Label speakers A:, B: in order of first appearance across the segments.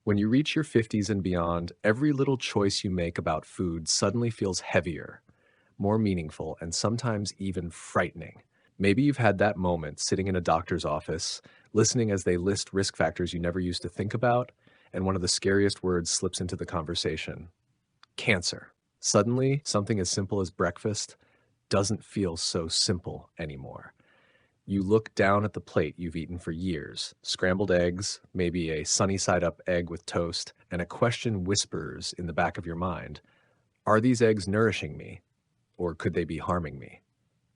A: When you reach your 50s and beyond, every little choice you make about food suddenly feels heavier, more meaningful, and sometimes even frightening. Maybe you've had that moment sitting in a doctor's office, listening as they list risk factors you never used to think about, and one of the scariest words slips into the conversation: cancer. Suddenly, something as simple as breakfast doesn't feel so simple anymore. You look down at the plate you've eaten for years: scrambled eggs, maybe a sunny side up egg with toast, and a question whispers in the back of your mind: are these eggs nourishing me, or could they be harming me?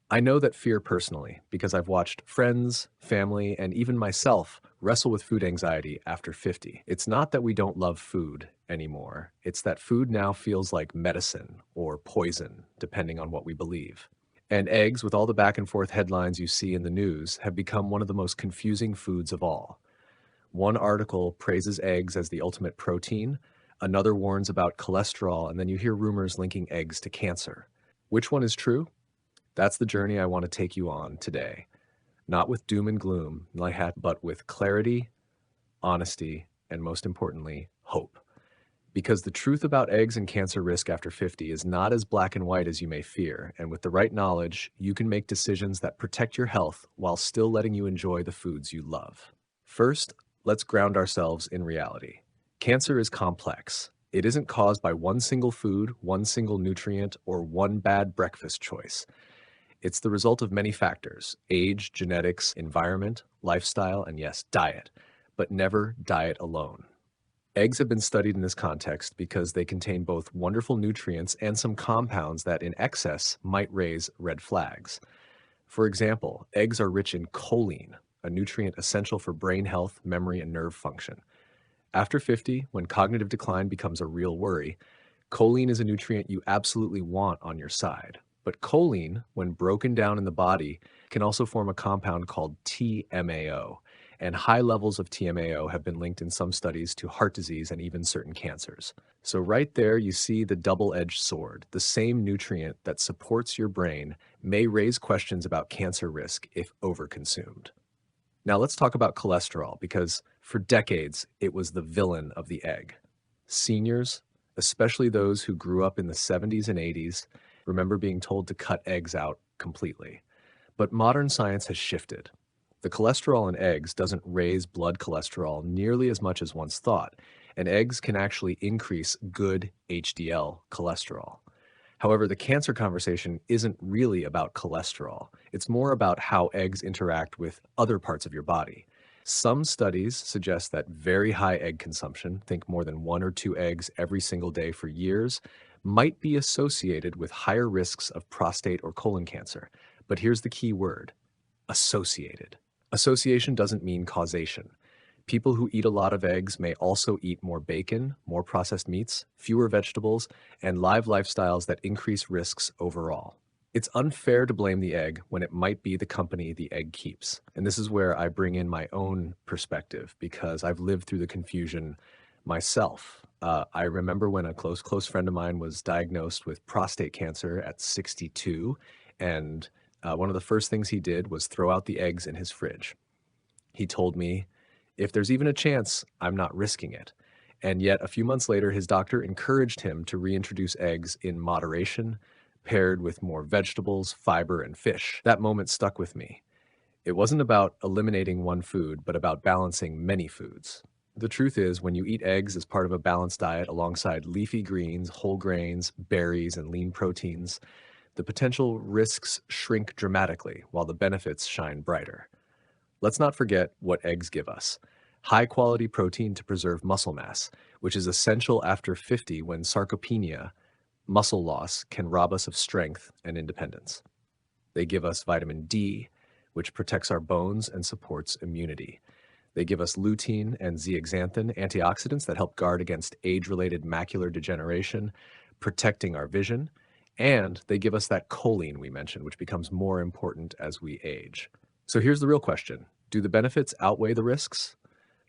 A: I know that fear personally because I've watched friends, family, and even myself wrestle with food anxiety after 50. It's not that we don't love food anymore, it's that food now feels like medicine or poison, depending on what we believe. And eggs, with all the back and forth headlines you see in the news, have become one of the most confusing foods of all. One article praises eggs as the ultimate protein, another warns about cholesterol, and then you hear rumors linking eggs to cancer. Which one is true? That's the journey I want to take you on today. Not with doom and gloom, but with clarity, honesty, and most importantly, hope. Because the truth about eggs and cancer risk after 50 is not as black and white as you may fear, and with the right knowledge, you can make decisions that protect your health while still letting you enjoy the foods you love. First, let's ground ourselves in reality. Cancer is complex. It isn't caused by one single food, one single nutrient, or one bad breakfast choice. It's the result of many factors: age, genetics, environment, lifestyle, and yes, diet, but never diet alone. Eggs have been studied in this context because they contain both wonderful nutrients and some compounds that in excess might raise red flags. For example, eggs are rich in choline, a nutrient essential for brain health, memory, and nerve function. After 50, when cognitive decline becomes a real worry, choline is a nutrient you absolutely want on your side. But choline, when broken down in the body, can also form a compound called TMAO, and high levels of TMAO have been linked in some studies to heart disease and even certain cancers. So right there you see the double-edged sword. The same nutrient that supports your brain may raise questions about cancer risk if overconsumed. Now let's talk about cholesterol, because for decades it was the villain of the egg. Seniors, especially those who grew up in the 70s and 80s, remember being told to cut eggs out completely. But modern science has shifted. The cholesterol in eggs doesn't raise blood cholesterol nearly as much as once thought, and eggs can actually increase good HDL cholesterol. However, the cancer conversation isn't really about cholesterol. It's more about how eggs interact with other parts of your body. Some studies suggest that very high egg consumption, think more than one or two eggs every single day for years, might be associated with higher risks of prostate or colon cancer. But here's the key word: associated. Association doesn't mean causation. People who eat a lot of eggs may also eat more bacon, more processed meats, fewer vegetables, and live lifestyles that increase risks overall. It's unfair to blame the egg when it might be the company the egg keeps. And this is where I bring in my own perspective because I've lived through the confusion myself. I remember when a close friend of mine was diagnosed with prostate cancer at 62, and one of the first things he did was throw out the eggs in his fridge. He told me, if there's even a chance, I'm not risking it. And yet, a few months later, his doctor encouraged him to reintroduce eggs in moderation, paired with more vegetables, fiber, and fish. That moment stuck with me. It wasn't about eliminating one food, but about balancing many foods. The truth is, when you eat eggs as part of a balanced diet alongside leafy greens, whole grains, berries, and lean proteins, the potential risks shrink dramatically while the benefits shine brighter. Let's not forget what eggs give us: high quality protein to preserve muscle mass, which is essential after 50 when sarcopenia, muscle loss, can rob us of strength and independence. They give us vitamin D, which protects our bones and supports immunity. They give us lutein and zeaxanthin, antioxidants that help guard against age-related macular degeneration, protecting our vision. And they give us that choline we mentioned, which becomes more important as we age. So here's the real question: do the benefits outweigh the risks?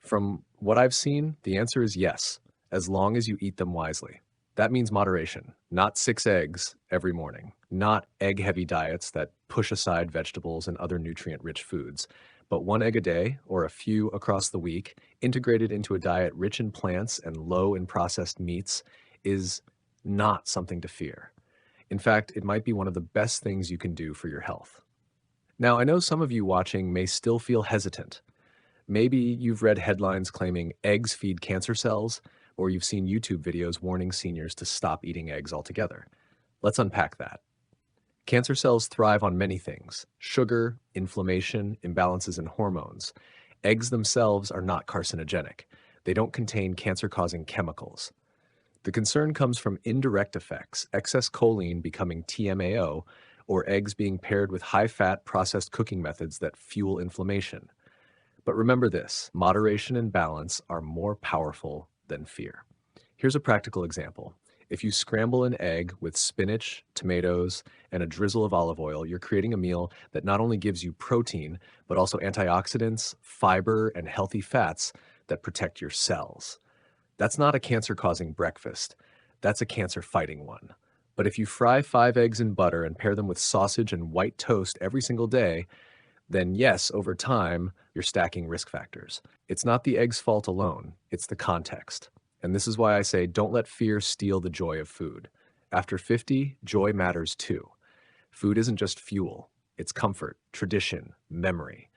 A: From what I've seen, the answer is yes, as long as you eat them wisely. That means moderation, not 6 eggs every morning, not egg-heavy diets that push aside vegetables and other nutrient-rich foods, But one egg a day, or a few across the week, integrated into a diet rich in plants and low in processed meats, is not something to fear. In fact, it might be one of the best things you can do for your health. Now, I know some of you watching may still feel hesitant. Maybe you've read headlines claiming eggs feed cancer cells, or you've seen YouTube videos warning seniors to stop eating eggs altogether. Let's unpack that. Cancer cells thrive on many things: sugar, inflammation, imbalances in hormones. Eggs themselves are not carcinogenic. They don't contain cancer-causing chemicals. The concern comes from indirect effects, excess choline becoming TMAO, or eggs being paired with high-fat processed cooking methods that fuel inflammation. But remember this: moderation and balance are more powerful than fear. Here's a practical example. If you scramble an egg with spinach, tomatoes, and a drizzle of olive oil, you're creating a meal that not only gives you protein, but also antioxidants, fiber, and healthy fats that protect your cells. That's not a cancer-causing breakfast. That's a cancer-fighting one. But if you fry 5 eggs in butter and pair them with sausage and white toast every single day, then yes, over time, you're stacking risk factors. It's not the egg's fault alone, it's the context. And this is why I say don't let fear steal the joy of food. After 50, joy matters too. Food isn't just fuel, it's comfort, tradition, memory.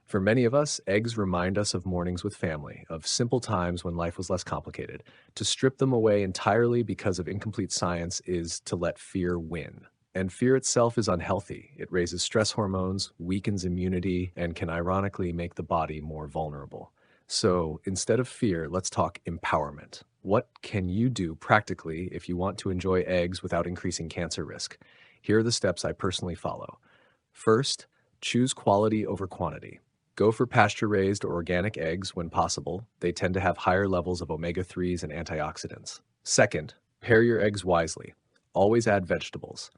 A: For many of us, eggs remind us of mornings with family, of simple times when life was less complicated. To strip them away entirely because of incomplete science is to let fear win. And fear itself is unhealthy. It raises stress hormones, weakens immunity, and can ironically make the body more vulnerable. So instead of fear, let's talk empowerment. What can you do practically if you want to enjoy eggs without increasing cancer risk? Here are the steps I personally follow. First, choose quality over quantity. Go for pasture-raised or organic eggs when possible. They tend to have higher levels of omega-3s and antioxidants. Second, pair your eggs wisely. Always add vegetables.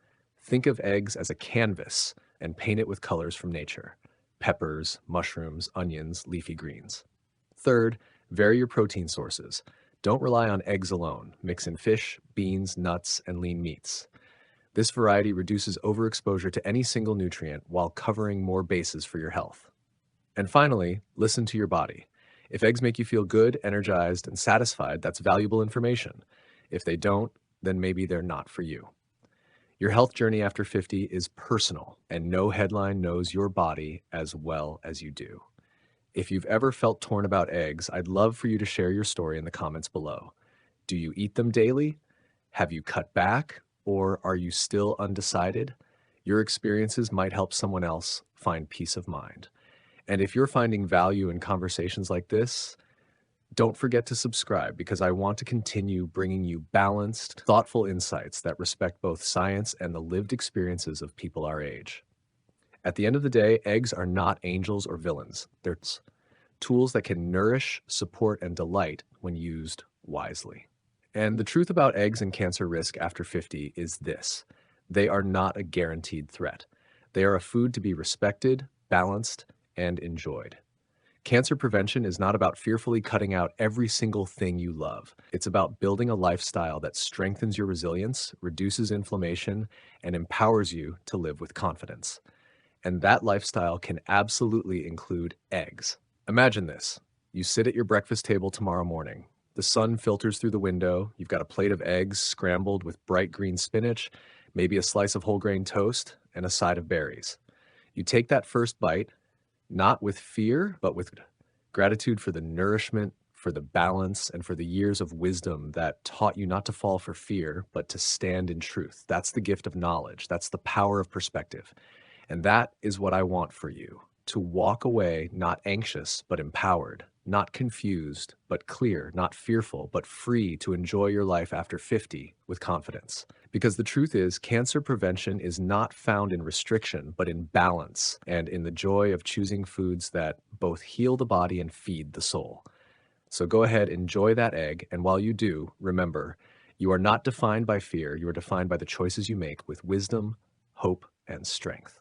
A: Think of eggs as a canvas and paint it with colors from nature: peppers, mushrooms, onions, leafy greens. Third, vary your protein sources. Don't rely on eggs alone. Mix in fish, beans, nuts, and lean meats. This variety reduces overexposure to any single nutrient while covering more bases for your health. And finally, listen to your body. If eggs make you feel good, energized, and satisfied, that's valuable information. If they don't, then maybe they're not for you. Your health journey after 50 is personal, and no headline knows your body as well as you do. If you've ever felt torn about eggs, I'd love for you to share your story in the comments below. Do you eat them daily? Have you cut back? Or are you still undecided? Your experiences might help someone else find peace of mind. And if you're finding value in conversations like this, don't forget to subscribe, because I want to continue bringing you balanced, thoughtful insights that respect both science and the lived experiences of people our age. At the end of the day, eggs are not angels or villains. They're tools that can nourish, support, and delight when used wisely. And the truth about eggs and cancer risk after 50 is this: they are not a guaranteed threat. They are a food to be respected, balanced, and enjoyed. Cancer prevention is not about fearfully cutting out every single thing you love. It's about building a lifestyle that strengthens your resilience, reduces inflammation, and empowers you to live with confidence. And that lifestyle can absolutely include eggs. Imagine this. You sit at your breakfast table tomorrow morning. The sun filters through the window. You've got a plate of eggs scrambled with bright green spinach, maybe a slice of whole grain toast, and a side of berries. You take that first bite, not with fear, but with gratitude for the nourishment, for the balance, and for the years of wisdom that taught you not to fall for fear, but to stand in truth. That's the gift of knowledge. That's the power of perspective. And that is what I want for you: to walk away not anxious, but empowered, not confused, but clear, not fearful, but free to enjoy your life after 50 with confidence. Because the truth is, cancer prevention is not found in restriction, but in balance and in the joy of choosing foods that both heal the body and feed the soul. So go ahead, enjoy that egg, and while you do, remember, you are not defined by fear, you are defined by the choices you make with wisdom, hope, and strength.